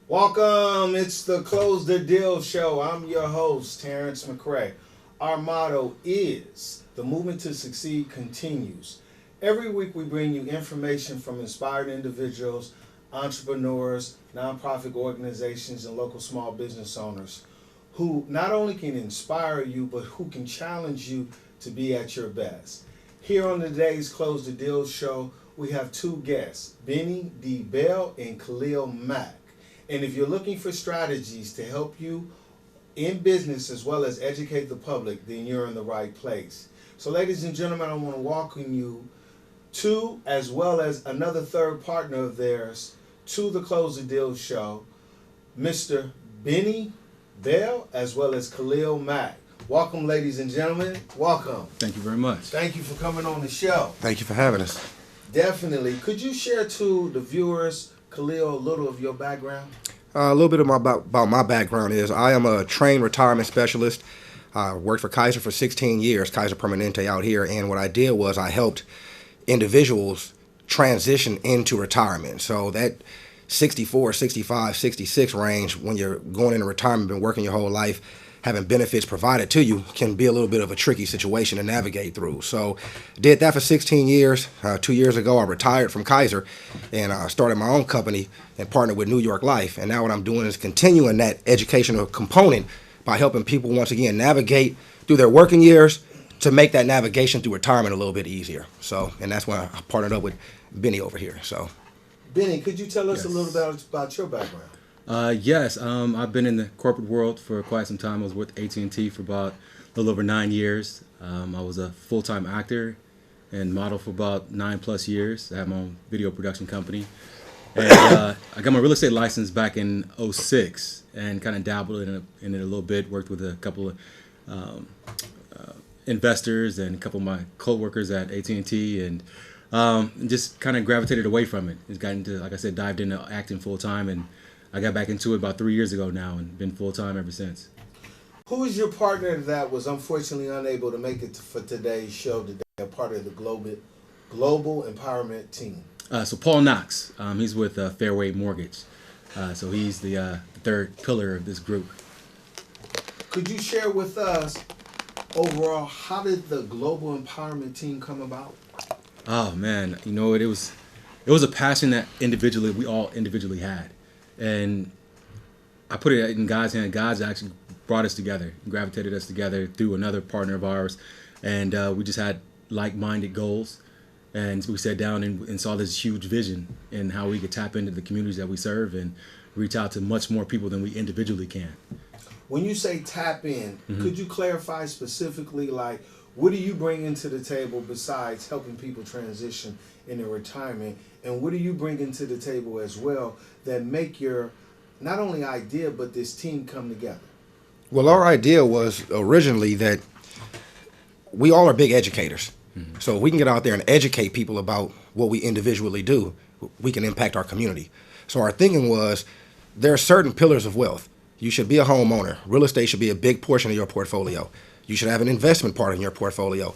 Welcome. It's the Close the Deal show. I'm your host, Terrence McCray. Our motto is the movement to succeed continues. Every week we bring you information from inspired individuals, entrepreneurs, nonprofit organizations, and local small business owners who not only can inspire you, but who can challenge you to be at your best. Here on today's Close the Deal show, we have two guests, Benny D. Bell and Khalil Mack. And if you're looking for strategies to help you in business as well as educate the public, then you're in the right place. So, ladies and gentlemen, I want to welcome you to, as well as another third partner of theirs, to the Close the Deal show, Mr. Benny Bell, as well as Khalil Mack. Welcome, ladies and gentlemen. Welcome. Thank you very much. Thank you for coming on the show. Thank you for having us. Definitely. Could you share to the viewers, Khalil, a little of your background? A little bit of about my background is I am a trained retirement specialist. I worked for Kaiser for 16 years, Kaiser Permanente out here, and what I did was I helped individuals transition into retirement. So that 64, 65, 66 range, when you're going into retirement, been working your whole life, having benefits provided to you, can be a little bit of a tricky situation to navigate through. So did that for 16 years. 2 years ago, I retired from Kaiser and started my own company and partnered with New York Life. And now what I'm doing is continuing that educational component by helping people once again navigate through their working years to make that navigation through retirement a little bit easier. So, and that's why I partnered up with Benny over here. So, Benny, could you tell us a Yes. little bit about your background? Yes, I've been in the corporate world for quite some time. I was with AT&T for about a little over 9 years. I was a full-time actor and model for about 9+ years. I had my own video production company. And I got my real estate license back in '06 and kind of dabbled in it a little bit, worked with a couple of um, investors and a couple of my co-workers at AT&T and just kind of gravitated away from it. Just got into, like I said, dived into acting full-time, and I got back into it about 3 years ago now and been full-time ever since. Who is your partner that was unfortunately unable to make it for today's show today, a part of the Global Empowerment Team? So Paul Knox, he's with Fairway Mortgage. So he's the third pillar of this group. Could you share with us overall how did the Global Empowerment Team come about? Oh man, it was a passion that we all individually had, and I put it in God's hand. God's actually brought us together, gravitated us together through another partner of ours, and we just had like-minded goals, and we sat down and saw this huge vision in how we could tap into the communities that we serve and reach out to much more people than we individually can. When you say tap in, could you clarify specifically, like, what do you bring into the table besides helping people transition into retirement? And what do you bring into the table as well that make your, not only idea, but this team come together? well, our idea was originally that we all are big educators. So if we can get out there and educate people about what we individually do, we can impact our community. So our thinking was there are certain pillars of wealth. You should be a homeowner. Real estate should be a big portion of your portfolio. You should have an investment part in your portfolio.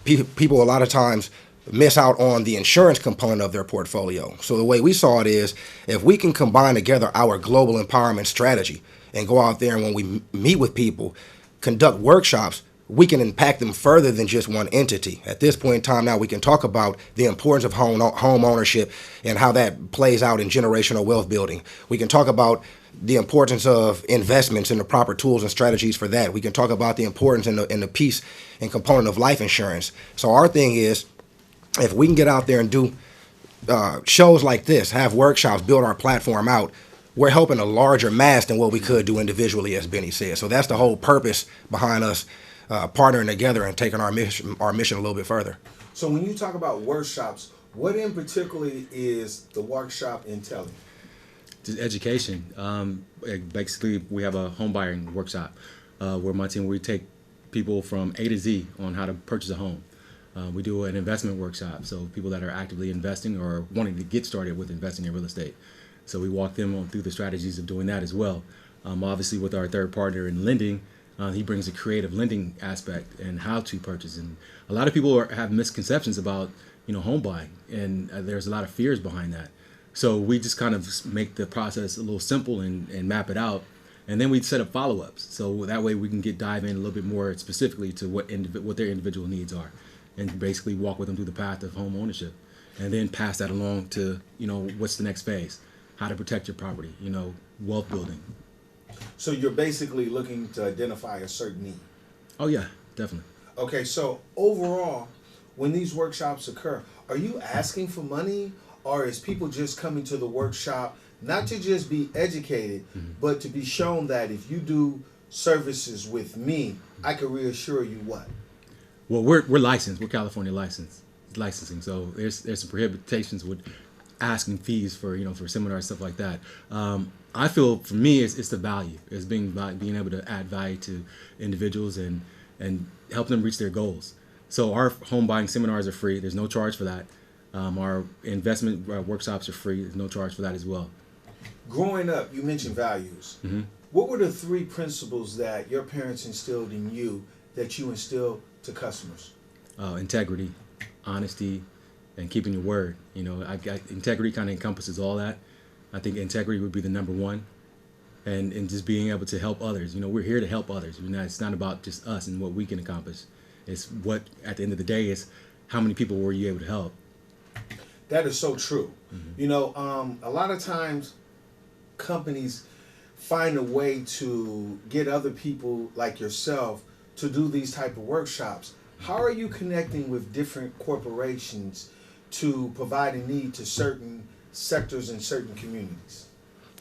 People a lot of times miss out on the insurance component of their portfolio. So the way we saw it is if we can combine together our global empowerment strategy and go out there and when we meet with people, conduct workshops, we can impact them further than just one entity. At this point in time now, we can talk about the importance of home ownership and how that plays out in generational wealth building. We can talk about the importance of investments and the proper tools and strategies for that. We can talk about the importance and the piece and component of life insurance. So our thing is, if we can get out there and do shows like this, have workshops, build our platform out, we're helping a larger mass than what we could do individually, as Benny said. So that's the whole purpose behind us partnering together and taking our mission a little bit further. So when you talk about workshops, what in particular is the workshop entailing? Just education. Basically, we have a home buying workshop where my team, we take people from A to Z on how to purchase a home. We do an investment workshop, so people that are actively investing or wanting to get started with investing in real estate. So we walk them through the strategies of doing that as well. Obviously, with our third partner in lending, he brings a creative lending aspect and how to purchase. And a lot of people have misconceptions about home buying, and there's a lot of fears behind that. So we just kind of make the process a little simple and map it out. And then we set up follow-ups. So that way we can dive in a little bit more specifically to what their individual needs are, and basically walk with them through the path of home ownership, and then pass that along to, what's the next phase, how to protect your property, wealth building. So you're basically looking to identify a certain need. Oh yeah, definitely. Okay, so overall, when these workshops occur, are you asking for money, or is people just coming to the workshop not to just be educated, but to be shown that if you do services with me, I can reassure you what? Well, we're licensed. We're California licensing. So there's some prohibitions with asking fees for seminars, stuff like that. I feel for me it's the value. It's being able to add value to individuals and help them reach their goals. So our home buying seminars are free. There's no charge for that. Our investment workshops are free. There's no charge for that as well. Growing up, you mentioned values. Mm-hmm. What were the 3 principles that your parents instilled in you that you instill to customers? Integrity, honesty, and keeping your word. Integrity kind of encompasses all that. I think integrity would be the number one, and just being able to help others. We're here to help others. It's not about just us and what we can accomplish. It's what, at the end of the day, is how many people were you able to help. That is so true. Mm-hmm. A lot of times companies find a way to get other people like yourself to do these type of workshops. How are you connecting with different corporations to provide a need to certain sectors in certain communities?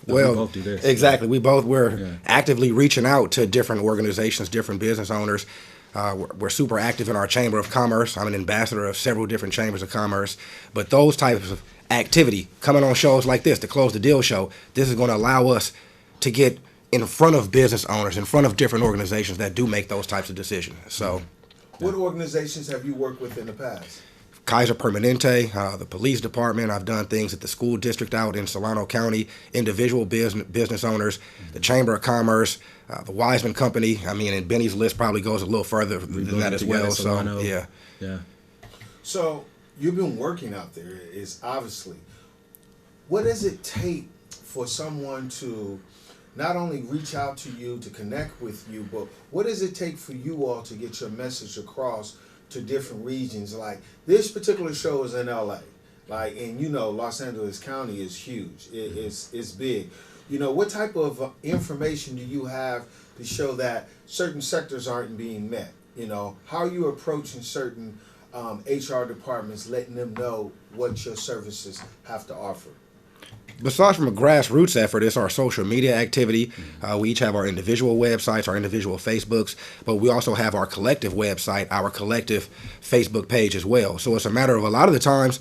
Well, we both do this. Exactly. We're actively reaching out to different organizations, different business owners. We're super active in our Chamber of Commerce. I'm an ambassador of several different chambers of commerce. But those types of activity, coming on shows like this, the Close the Deal show, this is going to allow us to get in front of business owners, in front of different organizations that do make those types of decisions. So, what organizations have you worked with in the past? Kaiser Permanente, the police department. I've done things at the school district out in Solano County, individual business owners, the Chamber of Commerce, the Wiseman Company. I mean, and Benny's list probably goes a little further than that as well. Solano. So, yeah. Yeah. So, you've been working out there, is obviously. What does it take for someone to not only reach out to you, to connect with you, but what does it take for you all to get your message across to different regions? Like, this particular show is in LA, and Los Angeles County is huge. It's big. What type of information do you have to show that certain sectors aren't being met? How are you approaching certain HR departments, letting them know what your services have to offer? Besides from a grassroots effort, it's our social media activity. We each have our individual websites, our individual Facebooks, but we also have our collective website, our collective Facebook page as well. So it's a matter of, a lot of the times,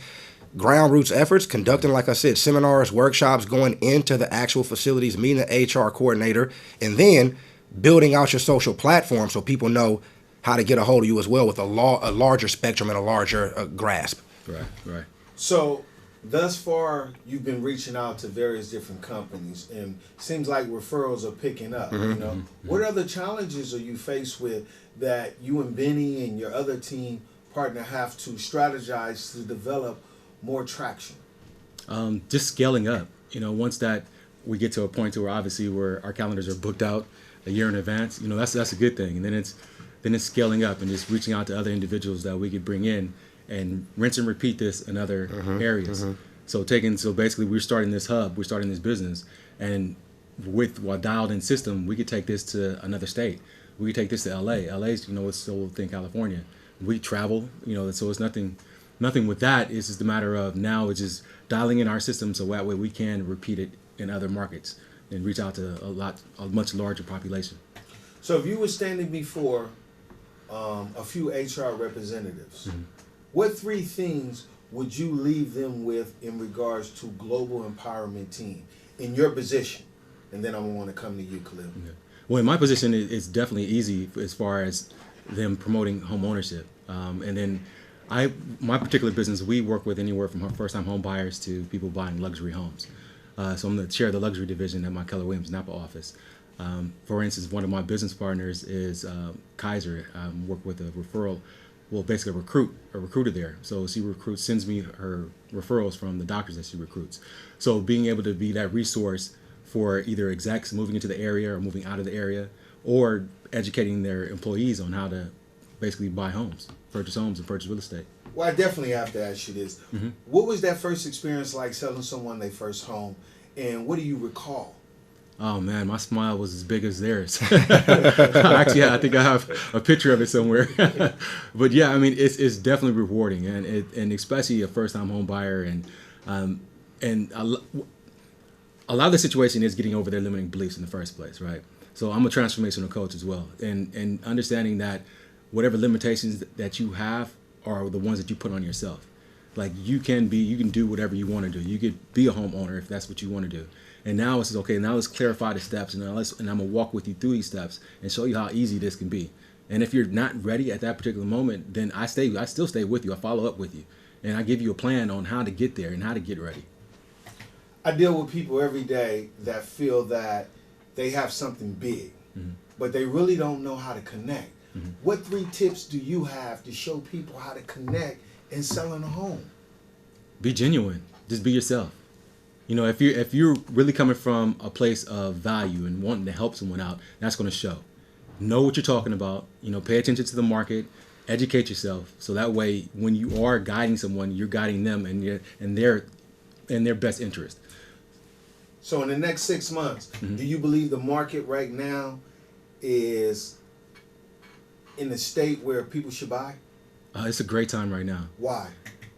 ground roots efforts, conducting, like I said, seminars, workshops, going into the actual facilities, meeting the HR coordinator, and then building out your social platform so people know how to get a hold of you as well with a larger spectrum and a larger grasp. Right. So, thus far, you've been reaching out to various different companies, and seems like referrals are picking up. What other challenges are you faced with that you and Benny and your other team partner have to strategize to develop more traction? Just scaling up. Once that we get to a point to where obviously our calendars are booked out a year in advance, that's a good thing. And then it's scaling up and just reaching out to other individuals that we could bring in and rinse and repeat this in other areas. So basically we're starting this hub, we're starting this business, and with a dialed in system, we could take this to another state. We could take this to LA. LA's, it's so within California. We travel, so it's nothing with that. It's just a matter of now it's just dialing in our system so that way we can repeat it in other markets and reach out to a much larger population. So if you were standing before a few HR representatives, what 3 things would you leave them with in regards to global empowerment team in your position? And then I want to come to you, Khalil. Okay. Well, in my position, it's definitely easy as far as them promoting home ownership. And then my particular business, we work with anywhere from first-time home buyers to people buying luxury homes. So I'm the chair of the luxury division at my Keller Williams Napa office. For instance, one of my business partners is Kaiser. I work with a referral well, basically a recruiter there. So she sends me her referrals from the doctors that she recruits. So being able to be that resource for either execs moving into the area or moving out of the area, or educating their employees on how to basically buy homes, purchase homes, and purchase real estate. Well, I definitely have to ask you this. What was that first experience like selling someone their first home, and what do you recall? Oh man, my smile was as big as theirs. Actually, I think I have a picture of it somewhere. But yeah, I mean, it's definitely rewarding, and especially a first time home buyer, and a lot of the situation is getting over their limiting beliefs in the first place, right? So I'm a transformational coach as well, and understanding that whatever limitations that you have are the ones that you put on yourself. Like you can do whatever you want to do. You could be a homeowner if that's what you want to do. And now it's okay. Now let's clarify the steps, and I'm gonna walk with you through these steps and show you how easy this can be. And if you're not ready at that particular moment, then I still stay with you. I follow up with you, and I give you a plan on how to get there and how to get ready. I deal with people every day that feel that they have something big, but they really don't know how to connect. What 3 tips do you have to show people how to connect in selling a home? Be genuine. Just be yourself. You know, if you're really coming from a place of value and wanting to help someone out, that's going to show. Know what you're talking about. You know, pay attention to the market, educate yourself, so that way when you are guiding someone, you're guiding them in their best interest. So in the next 6 months, do you believe the market right now is in a state where people should buy? It's a great time right now. Why?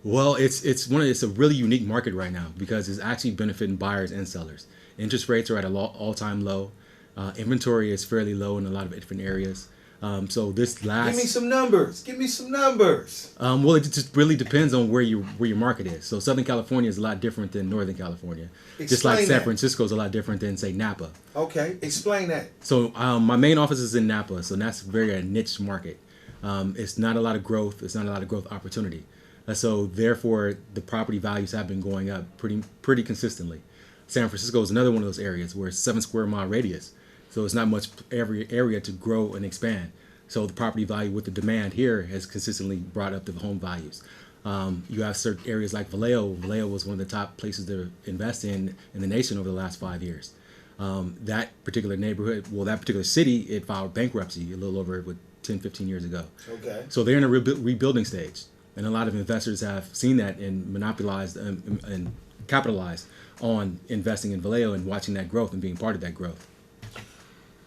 Well, it's a really unique market right now because it's actually benefiting buyers and sellers. Interest rates are at an all-time low. Inventory is fairly low in a lot of different areas. So this last. Give me some numbers. Give me some numbers. Well, it just really depends on where your market is. So Southern California is a lot different than Northern California. Just like San Francisco is a lot different than, say, Napa. Okay, explain that. So my main office is in Napa, so that's very a niche market. It's not a lot of growth. It's not a lot of growth opportunity. So therefore, the property values have been going up pretty consistently. San Francisco is another one of those areas where it's 7 square mile radius. So it's not much every area to grow and expand. So the property value with the demand here has consistently brought up the home values. You have certain areas like Vallejo. Vallejo was one of the top places to invest in the nation over the last 5 years. That particular neighborhood, that particular city, it filed bankruptcy a little over 10, 15 years ago. Okay. So they're in a rebuilding stage. And a lot of investors have seen that and monopolized and capitalized on investing in Vallejo and watching that growth and being part of that growth.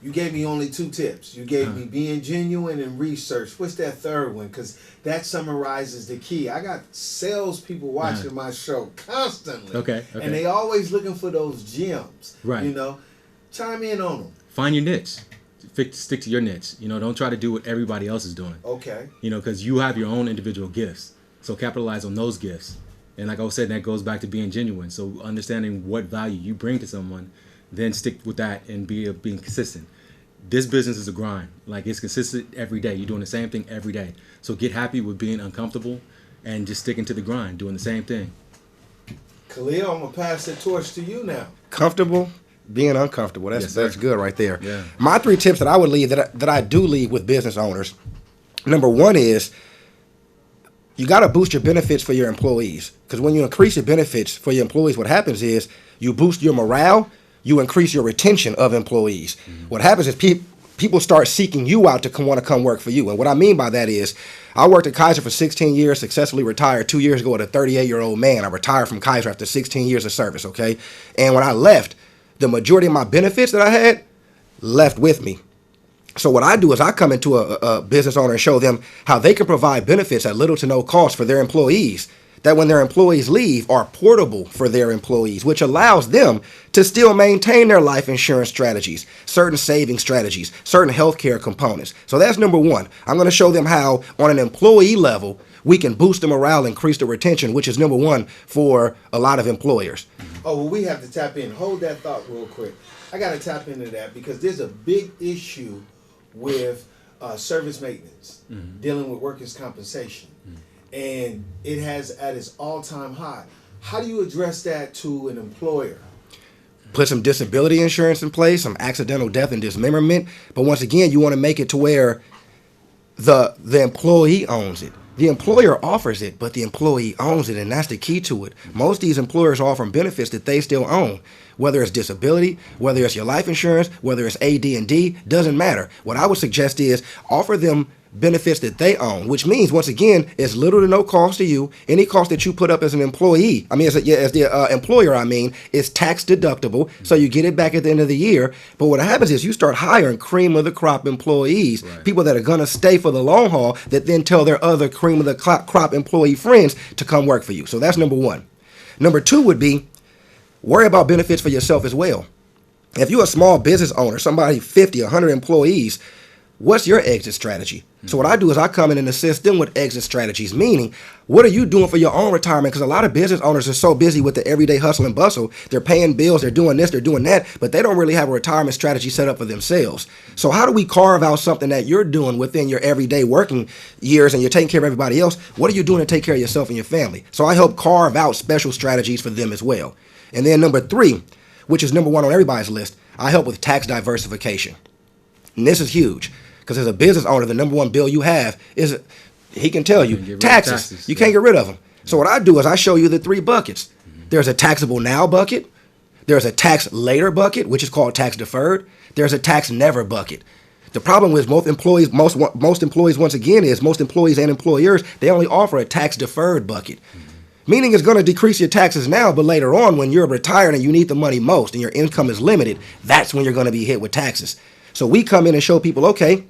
You gave me only 2 tips. You gave me being genuine and research. What's that third one? Because that summarizes the key. I got salespeople watching my show constantly. Okay. And they always looking for those gems. Right. You know, chime in on them. Find your niche. Stick to your niche. You know, don't try to do what everybody else is doing. Okay. You know, because you have your own individual gifts. So capitalize on those gifts. And like I was saying, that goes back to being genuine. So understanding what value you bring to someone, then stick with that and being consistent. This business is a grind. Like it's consistent every day. You're doing the same thing every day. So get happy with being uncomfortable and just sticking to the grind, doing the same thing. Khalil, I'm going to pass the torch to you now. Comfortable, being uncomfortable. Yes, That's good right there. Yeah. My 3 tips that I would leave, that I do leave with business owners. Number 1 is you got to boost your benefits for your employees. Because when you increase your benefits for your employees, what happens is you boost your morale, you increase your retention of employees. What happens is people start seeking you out to want to come work for you. And what I mean by that is I worked at Kaiser for 16 years, successfully retired 2 years ago as a 38-year-old man. I retired from Kaiser after 16 years of service, okay? And when I left, the majority of my benefits that I had left with me. So what I do is I come into a business owner and show them how they can provide benefits at little to no cost for their employees, that when their employees leave are portable for their employees, which allows them to still maintain their life insurance strategies, certain saving strategies, certain healthcare components. So that's number 1. I'm going to show them how on an employee level, we can boost the morale, increase the retention, which is number 1 for a lot of employers. Oh, well, we have to tap in. Hold that thought real quick. I got to tap into that because there's a big issue with service maintenance, dealing with workers' compensation. And it has at its all-time high. How do you address that to an employer? Put some disability insurance in place, some accidental death and dismemberment. But once again, you want to make it to where The employee owns it. The employer offers it, but the employee owns it, and that's the key to it. Most of these employers offer benefits that they still own, whether it's disability, whether it's your life insurance, whether it's AD&D, doesn't matter. What I would suggest is offer them benefits that they own, which means, once again, it's little to no cost to you. Any cost that you put up as an employee, as the employer, is tax deductible, so you get it back at the end of the year. But what happens is you start hiring cream of the crop employees, Right. people that are going to stay for the long haul, that then tell their other cream of the crop employee friends to come work for you. So that's number one. Number two would be worry about benefits for yourself as well. If you're a small business owner, somebody 50, 100 employees, what's your exit strategy? So what I do is I come in and assist them with exit strategies, meaning what are you doing for your own retirement? Because a lot of business owners are so busy with the everyday hustle and bustle. They're paying bills, they're doing this, they're doing that, but they don't really have a retirement strategy set up for themselves. So how do we carve out something that you're doing within your everyday working years and you're taking care of everybody else? What are you doing to take care of yourself and your family? So I help carve out special strategies for them as well. And then number three, which is number one on everybody's list, I help with tax diversification. And this is huge. Because as a business owner, the number one bill you have is, he can tell you, taxes. You can't get rid of them. So what I do is I show you the three buckets. There's a taxable now bucket. There's a tax later bucket, which is called tax deferred. There's a tax never bucket. The problem with most employees, once again, is most employees and employers, they only offer a tax deferred bucket. Meaning it's going to decrease your taxes now, but later on when you're retired and you need the money most and your income is limited, that's when you're going to be hit with taxes. So we come in and show people, okay,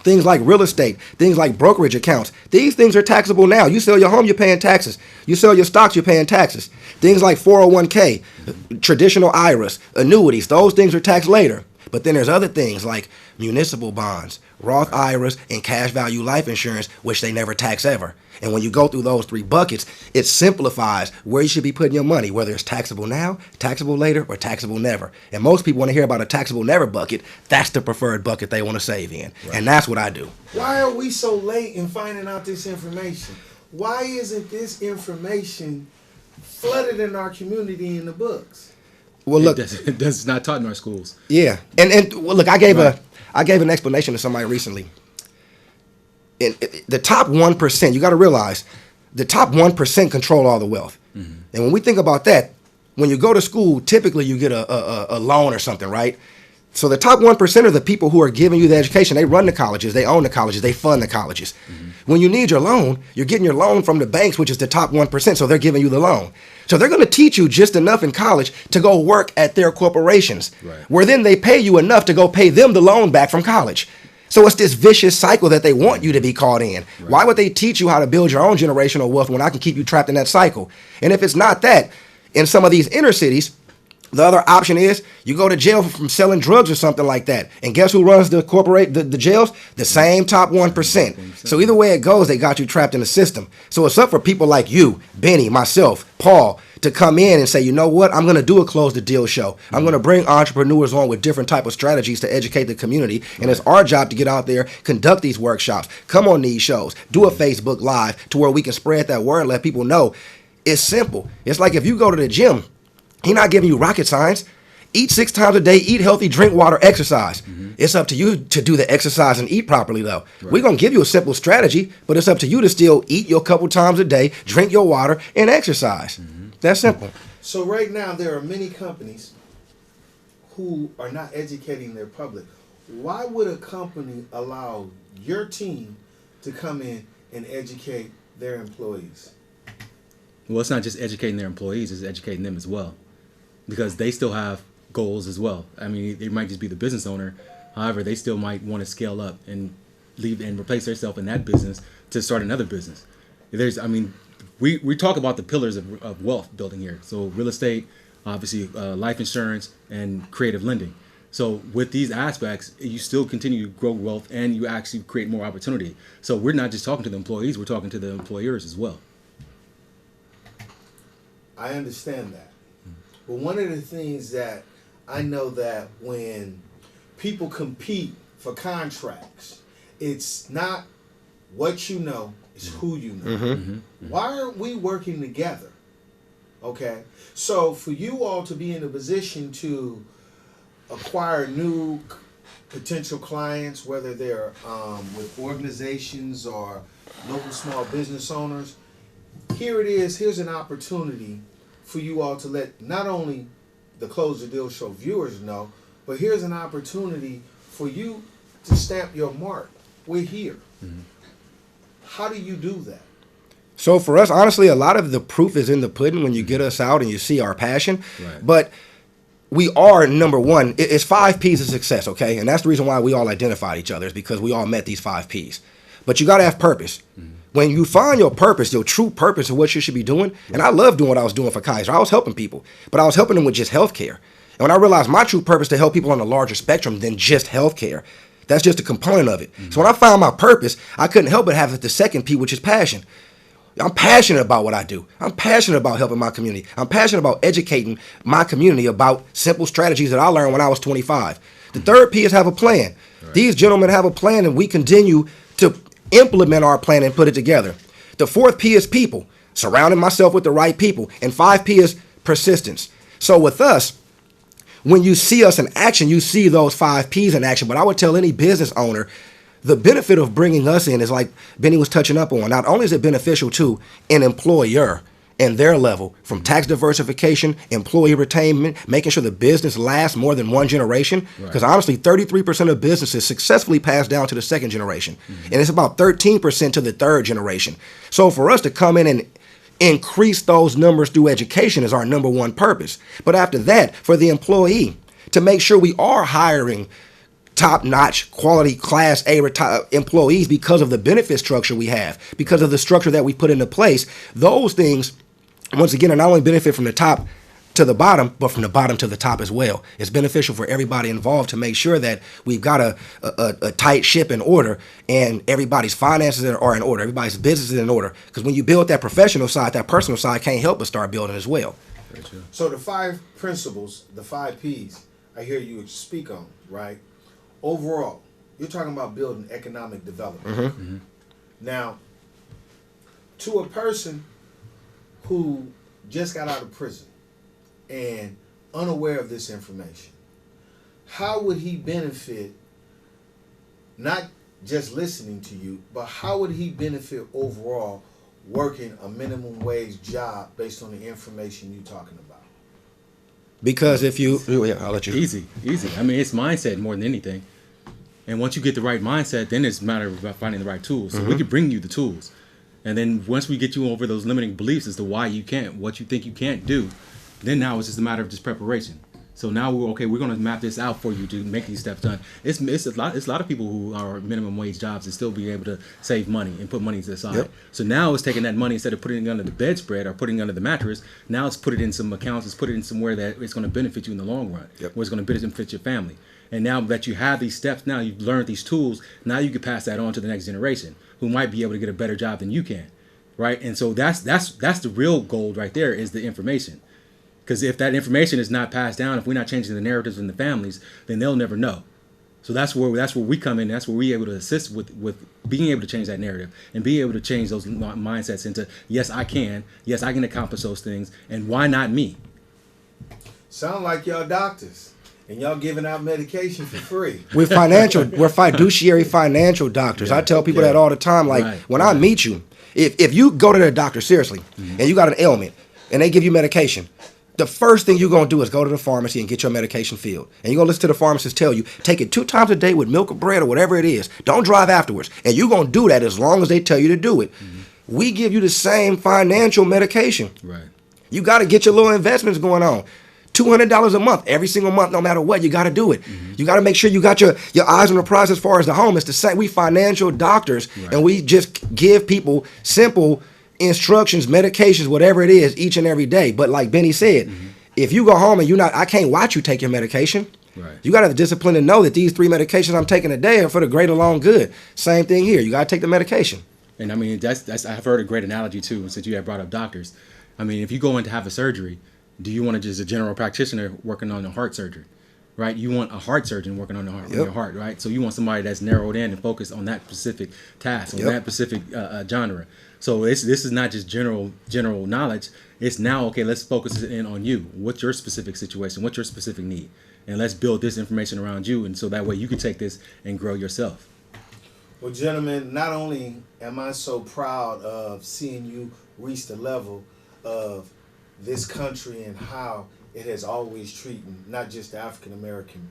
things like real estate, things like brokerage accounts, these things are taxable now. You sell your home, you're paying taxes. You sell your stocks, you're paying taxes. Things like 401k, traditional IRAs, annuities, those things are taxed later. But then there's other things like municipal bonds, Roth IRAs, and cash value life insurance, which they never tax ever. And when you go through those three buckets, it simplifies where you should be putting your money, whether it's taxable now, taxable later, or taxable never. And most people want to hear about a taxable never bucket. That's the preferred bucket they want to save in. Right. And that's what I do. Why are we so late in finding out this information? Why isn't this information flooded in our community in the books? Well, look, it's not taught in our schools. Yeah, and well, look, I gave an explanation to somebody recently. In the top 1%, you got to realize, the top 1% control all the wealth. Mm-hmm. And when we think about that, when you go to school, typically you get a loan or something, right? So the top 1% are the people who are giving you the education. They run the colleges, they own the colleges, they fund the colleges. Mm-hmm. When you need your loan, you're getting your loan from the banks, which is the top 1%, so they're giving you the loan. So they're going to teach you just enough in college to go work at their corporations, right, where then they pay you enough to go pay them the loan back from college. So it's this vicious cycle that they want you to be caught in. Right. Why would they teach you how to build your own generational wealth when I can keep you trapped in that cycle? And if it's not that, in some of these inner cities, the other option is you go to jail from selling drugs or something like that. And guess who runs the jails? The same top 1%. So either way it goes, they got you trapped in the system. So it's up for people like you, Benny, myself, Paul, to come in and say, you know what, I'm going to do a Close the Deal show. I'm going to bring entrepreneurs on with different type of strategies to educate the community. And it's our job to get out there, conduct these workshops, come on these shows, do a Facebook Live to where we can spread that word and let people know. It's simple. It's like if you go to the gym, he's not giving you rocket science. Eat 6 times a day, eat healthy, drink water, exercise. Mm-hmm. It's up to you to do the exercise and eat properly, though. Right. We're going to give you a simple strategy, but it's up to you to still eat your couple times a day, drink your water, and exercise. Mm-hmm. That's simple. So right now, there are many companies who are not educating their public. Why would a company allow your team to come in and educate their employees? Well, it's not just educating their employees, it's educating them as well. Because they still have goals as well. I mean, they might just be the business owner. However, they still might want to scale up and leave and replace themselves in that business to start another business. We talk about the pillars of wealth building here. So real estate, obviously life insurance, and creative lending. So with these aspects, you still continue to grow wealth and you actually create more opportunity. So we're not just talking to the employees, we're talking to the employers as well. I understand that. But one of the things that I know that when people compete for contracts, it's not what you know, it's who you know. Mm-hmm. Mm-hmm. Why aren't we working together? Okay? So for you all to be in a position to acquire new potential clients, whether they're with organizations or local small business owners, here it is. Here's an opportunity for you all to let not only the Close the Deal Show viewers know, but here's an opportunity for you to stamp your mark. We're here. Mm-hmm. How do you do that? So for us, honestly, a lot of the proof is in the pudding when you get us out and you see our passion. Right. But we are, number one, it's 5 P's of success, okay? And that's the reason why we all identified each other, is because we all met these 5 P's. But you got to have purpose. Mm-hmm. When you find your purpose, your true purpose of what you should be doing, and I love doing what I was doing for Kaiser. I was helping people, but I was helping them with just healthcare. And when I realized my true purpose to help people on a larger spectrum than just healthcare, that's just a component of it. Mm-hmm. So when I found my purpose, I couldn't help but have the second P, which is passion. I'm passionate about what I do. I'm passionate about helping my community. I'm passionate about educating my community about simple strategies that I learned when I was 25. The third P is have a plan. Right. These gentlemen have a plan, and we continue to implement our plan and put it together. The fourth P is people, surrounding myself with the right people. And 5P is persistence. So with us, when you see us in action, you see those 5 P's in action. But I would tell any business owner, the benefit of bringing us in is like Benny was touching up on. Not only is it beneficial to an employer and their level, from tax diversification, employee retainment, making sure the business lasts more than one generation. Because honestly, 33% of businesses successfully pass down to the second generation. Mm-hmm. And it's about 13% to the third generation. So for us to come in and increase those numbers through education is our number one purpose. But after that, for the employee, to make sure we are hiring top-notch, quality, Class A employees because of the benefit structure we have, because of the structure that we put into place. Those things, once again, are not only benefit from the top to the bottom, but from the bottom to the top as well. It's beneficial for everybody involved to make sure that we've got a tight ship in order, and everybody's finances are in order, everybody's business is in order. Because when you build that professional side, that personal side can't help but start building as well. So the 5 principles, the 5 P's, I hear you speak on, right? Overall, you're talking about building economic development. Mm-hmm. Mm-hmm. Now, to a person who just got out of prison and unaware of this information, how would he benefit, not just listening to you, but how would he benefit overall working a minimum wage job based on the information you're talking about? Because if you, I'll let you. Easy. I mean, it's mindset more than anything. And once you get the right mindset, then it's a matter of finding the right tools. So we can bring you the tools. And then once we get you over those limiting beliefs as to why you can't, what you think you can't do, then now it's just a matter of just preparation. So now we're going to map this out for you to make these steps done. It's a lot of people who are minimum wage jobs and still be able to save money and put money to the side. Yep. So now it's taking that money, instead of putting it under the bedspread or putting it under the mattress, now it's put it in some accounts, it's put it in somewhere that it's going to benefit you in the long run, where it's going to benefit your family. And now that you have these steps, now you've learned these tools, now you can pass that on to the next generation who might be able to get a better job than you can, right? And so that's the real gold right there, is the information. Because if that information is not passed down, if we're not changing the narratives in the families, then they'll never know. So that's where we come in. That's where we're able to assist with being able to change that narrative and being able to change those mindsets into, yes, I can accomplish those things, and why not me? Sound like y'all doctors. And y'all giving out medication for free. We're fiduciary financial doctors. I tell people that all the time. Like, when I meet you, if you go to the doctor, seriously, and you got an ailment, and they give you medication, the first thing you're going to do is go to the pharmacy and get your medication filled. And you're going to listen to the pharmacist tell you, take it 2 times a day with milk or bread or whatever it is. Don't drive afterwards. And you're going to do that as long as they tell you to do it. Mm-hmm. We give you the same financial medication. Right. You got to get your little investments going on. $200 a month, every single month, no matter what, you got to do it. Mm-hmm. You got to make sure you got your eyes on the prize as far as the home. It's the same. We financial doctors, and we just give people simple instructions, medications, whatever it is, each and every day. But like Benny said, if you go home and I can't watch you take your medication. Right. You got to have the discipline to know that these 3 medications I'm taking a day are for the greater long good. Same thing here. You got to take the medication. And I mean, that's I've heard a great analogy too, since you have brought up doctors. I mean, if you go in to have a surgery, do you want to just a general practitioner working on a heart surgery, right? You want a heart surgeon working on your heart, right? So you want somebody that's narrowed in and focused on that specific task, on that specific genre. So this is not just general knowledge. It's now, okay, let's focus in on you. What's your specific situation? What's your specific need? and let's build this information around you, and so that way you can take this and grow yourself. Well, gentlemen, not only am I so proud of seeing you reach the level of this country and how it has always treated not just the African American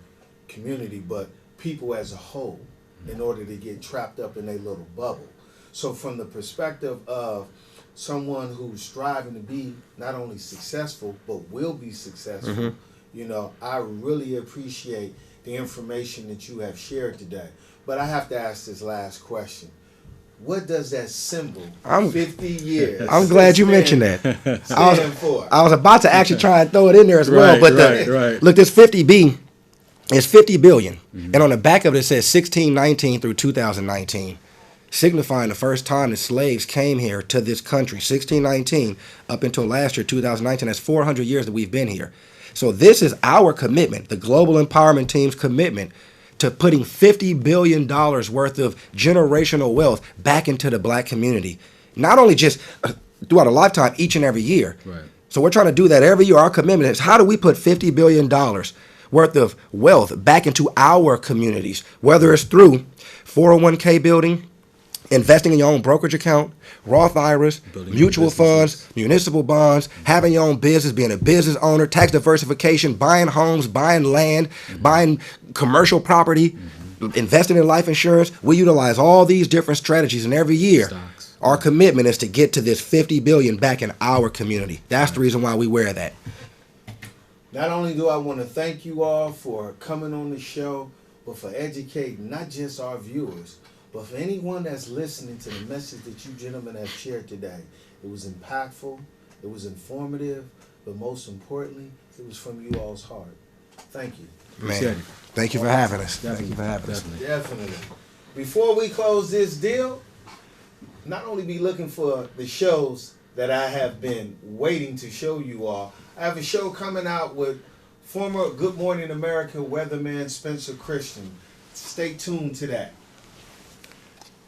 community, but people as a whole in order to get trapped up in a little bubble. So from the perspective of someone who's striving to be not only successful, but will be successful, you know, I really appreciate the information that you have shared today. But I have to ask this last question. What does that symbol, 50 years? I'm glad you mentioned that. Stand for? I was about to actually try and throw it in there as well, Right, but right. look, this 50B is 50 billion, and on the back of it, it says 1619 through 2019, signifying the first time the slaves came here to this country, 1619 up until last year, 2019. That's 400 years that we've been here. So this is our commitment, the Global Empowerment Team's commitment to putting $50 billion worth of generational wealth back into the black community. Not only just throughout a lifetime, each and every year. Right. So we're trying to do that every year. Our commitment is, how do we put $50 billion worth of wealth back into our communities, whether it's through 401k building, investing in your own brokerage account, Roth IRAs, Building mutual your funds, businesses. municipal bonds, having your own business, being a business owner, tax diversification, buying homes, buying land, buying commercial property, investing in life insurance. We utilize all these different strategies, and every year Stocks. our commitment is to get to this 50 billion back in our community. That's the reason why we wear that. Not only do I want to thank you all for coming on the show, but for educating not just our viewers, but for anyone that's listening to the message that you gentlemen have shared today. It was impactful, it was informative, but most importantly, it was from you all's heart. Thank you. Appreciate Man, it. thank you for having us. Thank you for having us. Definitely. Definitely. Before we close this deal, not only be looking for the shows that I have been waiting to show you all, I have a show coming out with former Good Morning America weatherman Spencer Christian. Stay tuned to that.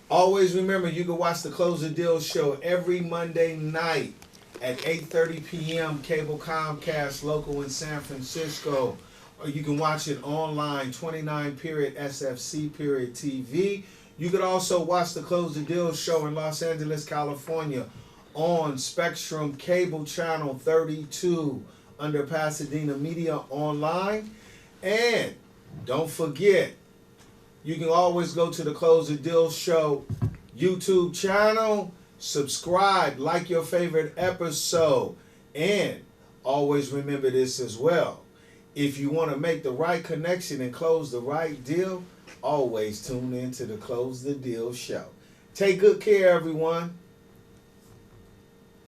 Always remember, you can watch the Close the Deal show every Monday night at 8:30 p.m. Cable Comcast local in San Francisco. Or you can watch it online, 29.SFC.TV. You could also watch the Close the Deal show in Los Angeles, California on Spectrum Cable Channel 32 under Pasadena Media Online. And don't forget, you can always go to the Close the Deal Show YouTube channel, subscribe, like your favorite episode, and always remember this as well. If you want to make the right connection and close the right deal, always tune in to the Close the Deal Show. Take good care, everyone.